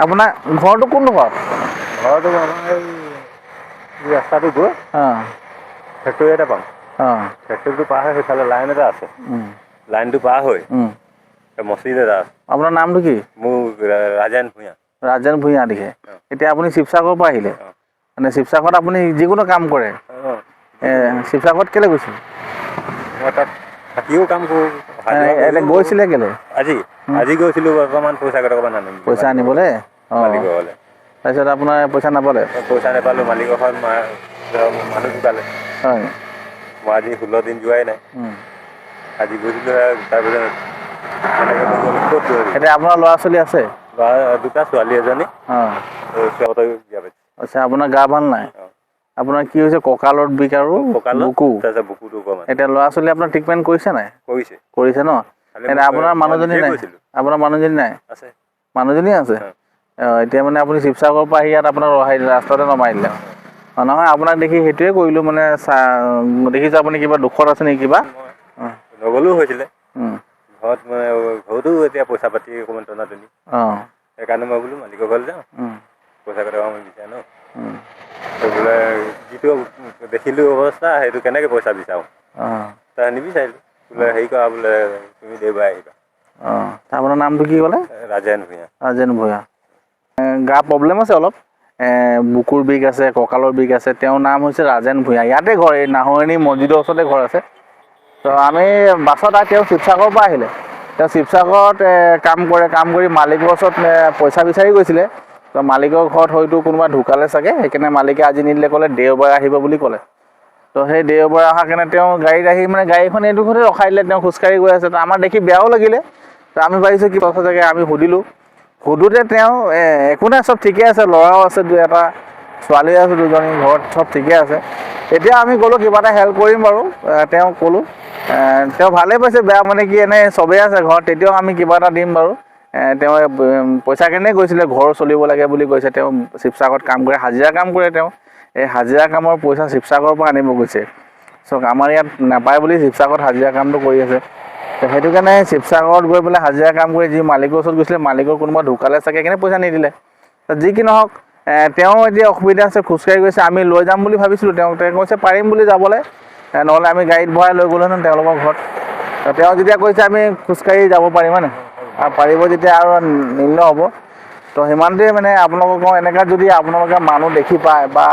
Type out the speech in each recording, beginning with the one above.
আপোনাৰ ঘৰটো কোনডোখৰত? ঘৰটো আমাৰ এই ৰাস্তাটো গৈ ফেক্টৰী এটা পাম। ফেক্টৰীটো পাৰ হৈ সেইফালে লাইন এটা আছে। লাইনটো পাৰ হৈ মছজিদ এটা আছে। আপোনাৰ নামটো কি? মোৰ ৰাজেন ভূঞা। ৰাজেন ভূঞা দিখে। এতিয়া আপুনি শিৱসাগৰৰ পৰা আহিলে, মানে শিৱসাগৰত আপুনি যিকোনো কাম কৰে। শিৱসাগৰত কেলৈ গৈছিল? মই তাত থাকিও কাম কৰোঁ। এতিয়া গৈছিলে কেলৈ? আজি গৈছিলোঁ বৰ্তমান পইচা কেইটকামান আনিম। পইচা আনিবলৈ? মালিকৰ ঘৰলৈ। তাৰপিছত আপোনাৰ পইচা নাপালে? পইচা নাপালোঁ। মালিকৰ ঘৰত মানুহ ঢুকালে। হয়। মই আজি 16 দিন যোৱাই নাই। আজি গৈছিলোঁ তাৰপিছত এতিয়া আপোনাৰ ল'ৰা ছোৱালী আছে? দুটা, ছোৱালী এজনী। সিহঁতক বিয়া পাতিছোঁ। আচ্ছা, আপোনাৰ গা ভাল নাই? আপোনাৰ কি হৈছে? কঁকালত বিষ আৰু বুকু। তাৰপিছত বুকুটো অকণমান। এতিয়া ল'ৰা ছোৱালী আপোনাৰ ট্ৰিটমেণ্ট কৰিছে নাই? কৰিছে ন? এতিয়া আপোনাৰ মানুহজনী নাই? আপোনাৰ মানুহজনী নাই? আছে। মানুহজনী আছে? এতিয়া মানে আপুনি শিৱসাগৰৰ পৰা আহি ইয়াত আপোনাৰ ৰাস্তাতে নমাই দিলে। নহয়, আপোনাক দেখি সেইটোৱে কৰিলোঁ, মানে দেখিছোঁ আপুনি কিবা দুখত আছে নেকি কিবা? নগলেও হৈছিলে। ঘৰত মানে ঘৰতো এতিয়া পইচা পাতি অকণমান টনাটনি। সেইকাৰণে মই বোলো মালিকৰ ঘৰলৈ যাওঁ, পইচা কেইটকামান বিচাৰি আনো। বোলে যিটো দেখিলোঁ অৱস্থা, সেইটো কেনেকৈ পইচা বিচাৰোঁ। তাই নিবিচাৰিলোঁ। বোলে হেৰি কৰা, বোলে তুমি দেওবাৰে আহিবা। আপোনাৰ নামটো কি ক'লে? ৰাজেন ভূঞা। ৰাজেন ভূঞা। গা প্ৰব্লেম আছে অলপ, বুকুৰ বিষ আছে, কঁকালৰ বিষ আছে। তেওঁৰ নাম হৈছে ৰাজেন ভূঞা। ইয়াতে ঘৰ, এই নাহৰণি মছজিদৰ ওচৰতে ঘৰ আছে। তো আমি বাছত তেওঁ শিৱসাগৰৰ পৰা আহিলে। তেওঁ শিৱসাগৰত কাম কৰে, কাম কৰি মালিকৰ ওচৰত পইচা বিচাৰি গৈছিলে। তো মালিকৰ ঘৰত হয়তো কোনোবা ঢুকালে চাগে, সেইকাৰণে মালিকে আজি নিদিলে, ক'লে দেওবাৰে আহিব বুলি ক'লে। তো সেই দেওবাৰে অহাৰ কাৰণে তেওঁ গাড়ীত আহি মানে গাড়ীখন এইডোখৰতে ৰখাই দিলে। তেওঁ খোজকাঢ়ি গৈ আছে। তো আমাৰ দেখি বেয়াও লাগিলে। তো আমি ভাবিছোঁ কি কথা চাগে, আমি সুধিলোঁ। সুধোতে তেওঁ একো নাই, চব ঠিকে আছে, ল'ৰাও আছে 2-এটা, ছোৱালী আছে 2জনী, ঘৰত চব ঠিকে আছে। এতিয়া আমি ক'লোঁ কিবা এটা হেল্প কৰিম বাৰু, তেওঁক ক'লোঁ। তেওঁ ভালেই পাইছে, বেয়া মানে কি, এনেই চবেই আছে ঘৰত, তেতিয়াও আমি কিবা এটা দিম বাৰু। তেওঁ পইচা কেনে গৈছিলে, ঘৰ চলিব লাগে বুলি কৈছে। তেওঁ শিৱসাগৰত কাম কৰে, হাজিৰা কাম কৰে তেওঁ। এই হাজিৰা কামৰ পইচা শিৱসাগৰৰ পৰা আনিব গৈছে। চাওক, আমাৰ ইয়াত নাপায় বুলি শিৱসাগৰত হাজিৰা কামটো কৰি আছে। তো সেইটো কাৰণে শিৱসাগৰত গৈ পেলাই হাজিৰা কাম কৰি, যি মালিকৰ ওচৰত গৈছিলে, মালিকৰ কোনোবা ঢুকালে চাগে, সেইকাৰণে পইচা নিদিলে। যি কি নহওক, তেওঁ এতিয়া অসুবিধা আছে, খোজকাঢ়ি গৈছে। আমি লৈ যাম বুলি ভাবিছিলোঁ তেওঁক। তেওঁ কৈছে পাৰিম বুলি যাবলৈ, নহ'লে আমি গাড়ীত ভৰাই লৈ গ'লোহেঁতেন তেওঁলোকৰ ঘৰত। তেওঁ যেতিয়া কৈছে আমি খোজকাঢ়ি যাব পাৰিম, হয় নাই? আৰু পাৰিব যেতিয়া আৰু নিম্ন হ'ব। তো সিমানটোৱে মানে আপোনালোকক কওঁ, এনেকৈ যদি আপোনালোকে মানুহ দেখি পায় বা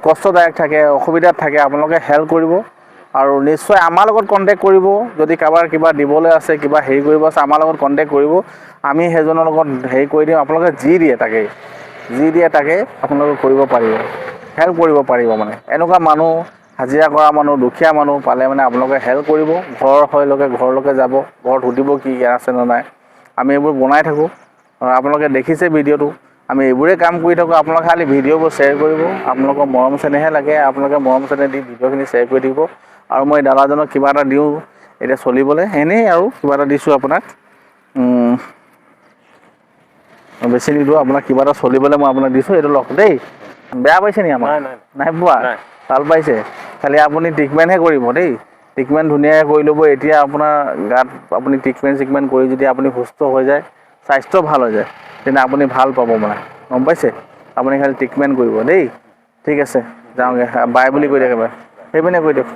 কষ্টদায়ক থাকে, অসুবিধাত থাকে, আপোনালোকে হেল্প কৰিব। আৰু নিশ্চয় আমাৰ লগত কণ্টেক্ট কৰিব। যদি কাৰোবাৰ কিবা দিবলৈ আছে, কিবা হেৰি কৰিব আছে, আমাৰ লগত কণ্টেক্ট কৰিব। আমি সেইজনৰ লগত হেৰি কৰি দিম। আপোনালোকে যি দিয়ে তাকেই আপোনালোকে কৰিব পাৰিব, হেল্প কৰিব পাৰিব। মানে এনেকুৱা মানুহ, হাজিৰা কৰা মানুহ, দুখীয়া মানুহ পালে মানে আপোনালোকে হেল্প কৰিব। ঘৰলৈকে যাব, ঘৰত সুধিব কি আছে নে নাই। আমি এইবোৰ বনাই থাকোঁ। আপোনালোকে দেখিছে ভিডিঅ'টো, আমি এইবোৰেই কাম কৰি থাকোঁ। আপোনালোকে খালি ভিডিঅ'বোৰ শ্বেয়াৰ কৰিব। আপোনালোকৰ মৰম চেনেহহে লাগে, আপোনালোকে মৰম চেনেহ দি ভিডিঅ'খিনি শ্বেয়াৰ কৰি দিব। আৰু মই দাদাজনক কিবা এটা দিওঁ এতিয়া চলিবলৈ, এনেই আৰু কিবা এটা দিছোঁ আপোনাক। বেছি নিদিওঁ আপোনাক, কিবা এটা চলিবলৈ মই আপোনাক দিছোঁ, এইটো লওক দেই। বেয়া পাইছে নেকি আমাক? নাই পোৱা? ভাল পাইছে? খালি আপুনি ট্ৰিটমেণ্টহে কৰিব দেই। ট্ৰিটমেণ্ট ধুনীয়াকৈ কৰি ল'ব। এতিয়া আপোনাৰ গাত আপুনি ট্ৰিটমেণ্ট কৰি যদি আপুনি সুস্থ হৈ যায়, স্বাস্থ্য ভাল হৈ যায়, তেন্তে আপুনি ভাল পাব মানে, গম পাইছে? আপুনি খালি ট্ৰিটমেণ্ট কৰিব দেই। ঠিক আছে, যাওঁগৈ। বাই বুলি কৈ দিয়ক এবাৰ, সেইপিনে কৈ দিয়ক।